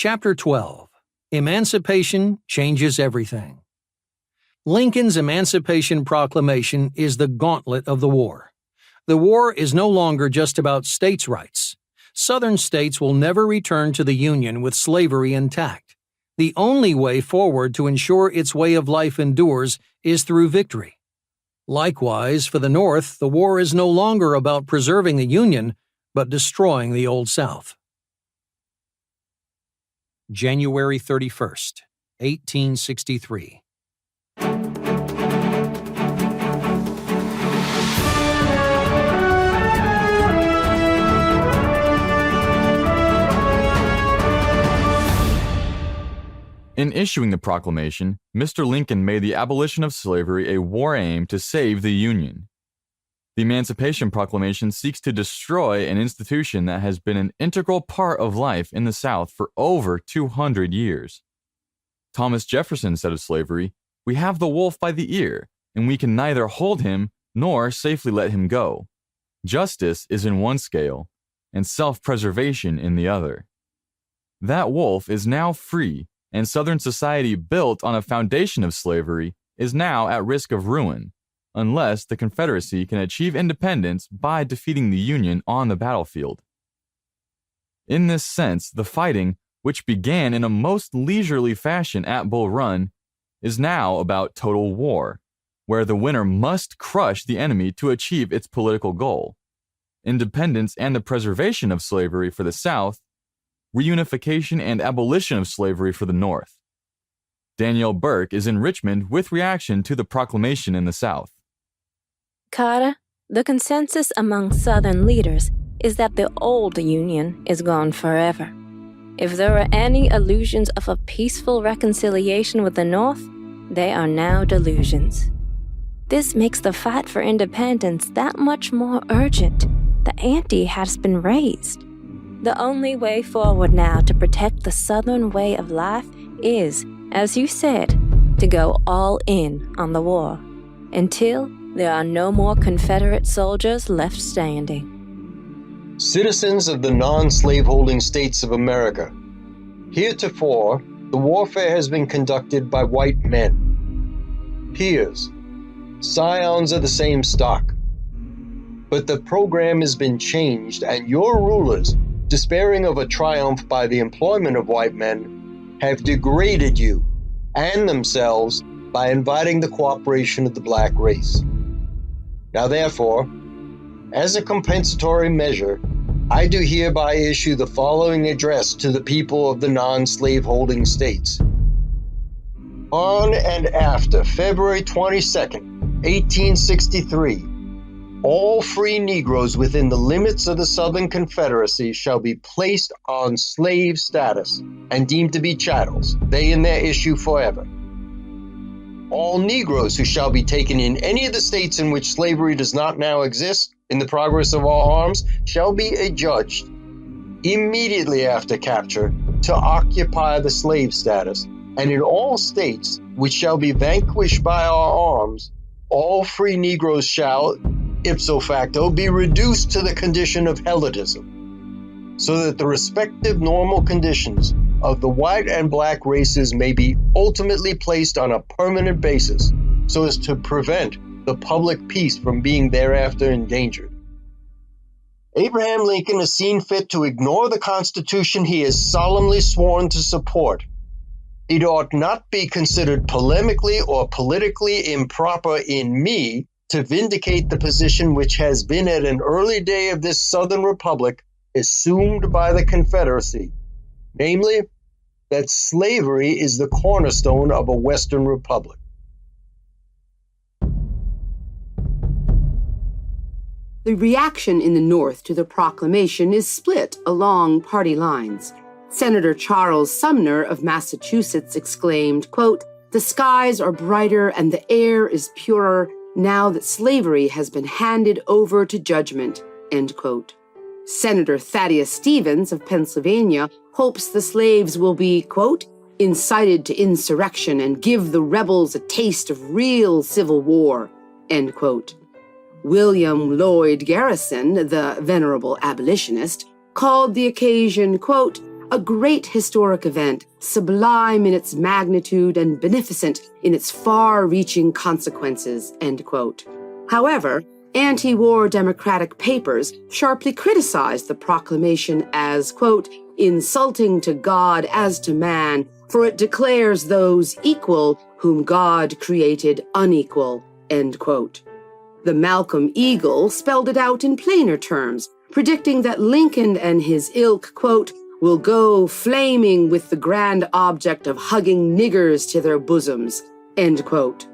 Chapter 12. Emancipation Changes Everything. Lincoln's Emancipation Proclamation is the gauntlet of the war. The war is no longer just about states' rights. Southern states will never return to the Union with slavery intact. The only way forward to ensure its way of life endures is through victory. Likewise, for the North, the war is no longer about preserving the Union, but destroying the Old South. January 31st, 1863. In issuing the proclamation, Mr. Lincoln made the abolition of slavery a war aim to save the Union. The Emancipation Proclamation seeks to destroy an institution that has been an integral part of life in the South for over 200 years. Thomas Jefferson said of slavery, "We have the wolf by the ear, and we can neither hold him nor safely let him go. Justice is in one scale, and self-preservation in the other." That wolf is now free, and Southern society built on a foundation of slavery is now at risk of ruin, unless the Confederacy can achieve independence by defeating the Union on the battlefield. In this sense, the fighting, which began in a most leisurely fashion at Bull Run, is now about total war, where the winner must crush the enemy to achieve its political goal: independence and the preservation of slavery for the South, reunification and abolition of slavery for the North. Danielle Burke is in Richmond with reaction to the proclamation in the South. Carter, the consensus among Southern leaders is that the old Union is gone forever. If there are any illusions of a peaceful reconciliation with the North, they are now delusions. This makes the fight for independence that much more urgent. The ante has been raised. The only way forward now to protect the Southern way of life is, as you said, to go all in on the war, until there are no more Confederate soldiers left standing. Citizens of the non-slaveholding states of America, heretofore, the warfare has been conducted by white men, peers, scions of the same stock. But the program has been changed, and your rulers, despairing of a triumph by the employment of white men, have degraded you and themselves by inviting the cooperation of the black race. Now therefore, as a compensatory measure, I do hereby issue the following address to the people of the non-slaveholding states. On and after February 22nd, 1863, all free Negroes within the limits of the Southern Confederacy shall be placed on slave status and deemed to be chattels, they and their issue forever. All Negroes who shall be taken in any of the states in which slavery does not now exist in the progress of our arms shall be adjudged immediately after capture to occupy the slave status, and in all states which shall be vanquished by our arms, all free Negroes shall, ipso facto, be reduced to the condition of helotism, so that the respective normal conditions of the white and black races may be ultimately placed on a permanent basis, so as to prevent the public peace from being thereafter endangered. Abraham Lincoln has seen fit to ignore the Constitution he has solemnly sworn to support. It ought not be considered polemically or politically improper in me to vindicate the position which has been at an early day of this Southern Republic assumed by the Confederacy, namely, that slavery is the cornerstone of a Western Republic. The reaction in the North to the proclamation is split along party lines. Senator Charles Sumner of Massachusetts exclaimed, quote, "The skies are brighter and the air is purer now that slavery has been handed over to judgment," end quote. Senator Thaddeus Stevens of Pennsylvania hopes the slaves will be, quote, "incited to insurrection and give the rebels a taste of real civil war," end quote. William Lloyd Garrison, the venerable abolitionist, called the occasion, quote, a great historic event, sublime in its magnitude and beneficent in its far-reaching consequences, end quote. However, anti-war Democratic papers sharply criticized the proclamation as, quote, insulting to God as to man, for it declares those equal whom God created unequal, end quote. The Malcolm Eagle spelled it out in plainer terms, predicting that Lincoln and his ilk, quote, will go flaming with the grand object of hugging niggers to their bosoms, end quote.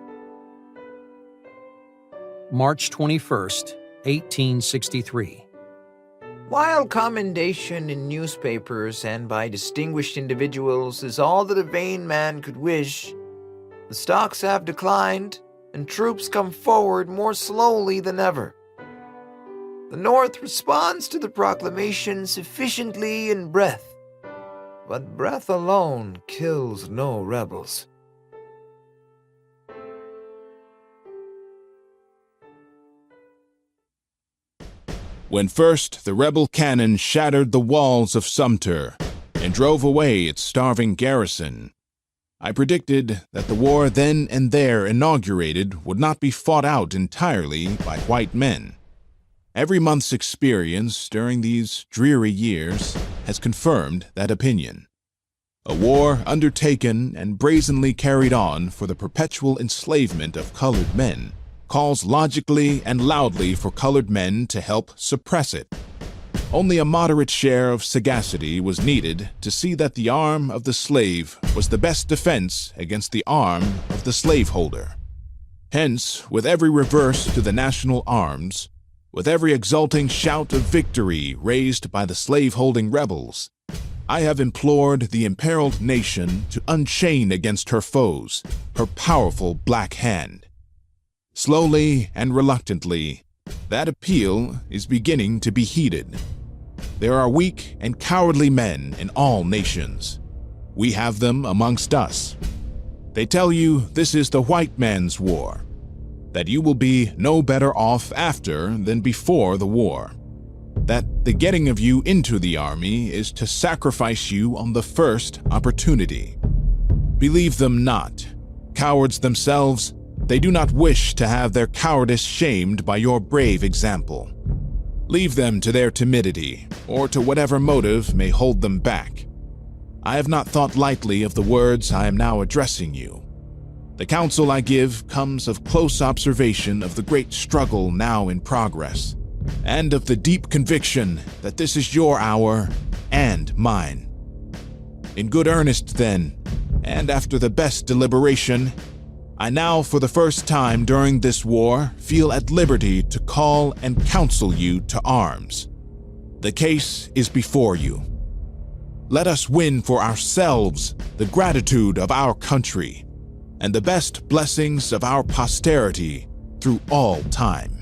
March 21st, 1863. While commendation in newspapers and by distinguished individuals is all that a vain man could wish, the stocks have declined and troops come forward more slowly than ever. The North responds to the proclamation sufficiently in breath, but breath alone kills no rebels. When first the rebel cannon shattered the walls of Sumter and drove away its starving garrison, I predicted that the war then and there inaugurated would not be fought out entirely by white men. Every month's experience during these dreary years has confirmed that opinion. A war undertaken and brazenly carried on for the perpetual enslavement of colored men calls logically and loudly for colored men to help suppress it. Only a moderate share of sagacity was needed to see that the arm of the slave was the best defense against the arm of the slaveholder. Hence, with every reverse to the national arms, with every exulting shout of victory raised by the slaveholding rebels, I have implored the imperiled nation to unchain against her foes her powerful black hand. Slowly and reluctantly, that appeal is beginning to be heeded. There are weak and cowardly men in all nations. We have them amongst us. They tell you this is the white man's war, that you will be no better off after than before the war, that the getting of you into the army is to sacrifice you on the first opportunity. Believe them not. Cowards themselves, they do not wish to have their cowardice shamed by your brave example. Leave them to their timidity, or to whatever motive may hold them back. I have not thought lightly of the words I am now addressing you. The counsel I give comes of close observation of the great struggle now in progress, and of the deep conviction that this is your hour and mine. In good earnest, then, and after the best deliberation, I now, for the first time during this war, feel at liberty to call and counsel you to arms. The case is before you. Let us win for ourselves the gratitude of our country and the best blessings of our posterity through all time.